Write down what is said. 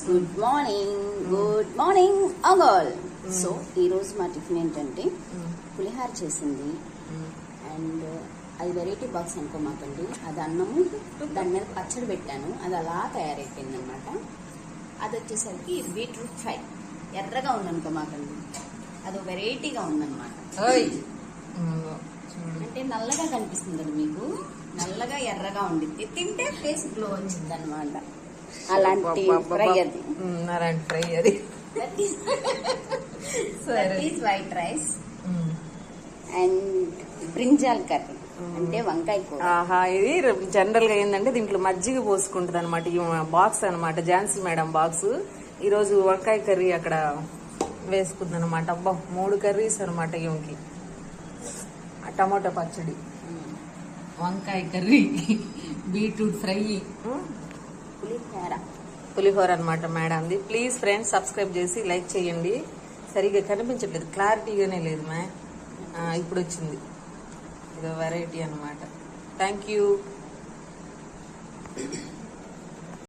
Good morning all. So ఈరోజు మా tiffin ఏంటంటే పులిహార చేసింది అండ్ అది వెరైటీ బాక్స్ అనుకోమాకండి. అది అన్నము, దాని మీద పచ్చడి పెట్టాను, అది అలా తయారైపోయింది అనమాట. అది వచ్చేసరికి బీట్రూట్ ఫ్రై ఎర్రగా ఉందనుకోమాకండి, అది వెరైటీగా ఉందన్నమాట. అంటే నల్లగా కనిపిస్తుంది కదా మీకు, నల్లగా ఎర్రగా ఉండిద్ది, తింటే ఫేస్ గ్లో వచ్చింది అనమాట. అలాంటి ఫ్రై అది, అలాంటి ఫ్రై అది. White rice and brinjal curry అంటే వంకాయ కూర. ఇది జనరల్ గా ఏంటంటే దీంట్లో మజ్జిగ పోసుకుంటది అనమాట. ఈ బాక్స్ అనమాట, ఝాన్సీ మేడం బాక్స్. ఈ రోజు వంకాయ కర్రీ అక్కడ వేసుకుంది అనమాట. అబ్బా 3 కర్రీస్ అనమాట. ఈమెకి టమాటో పచ్చడి, వంకాయ కర్రీ, బీట్రూట్ ఫ్రై, పులిహోర అనమాట మేడంది. ప్లీజ్ ఫ్రెండ్స్ సబ్స్క్రైబ్ చేసి లైక్ చేయండి. సరిగ్గా కనిపించట్లేదు, క్లారిటీగానే లేదు ఇప్పుడు వచ్చింది. ఇది వెరైటీ అనమాట. Thank you.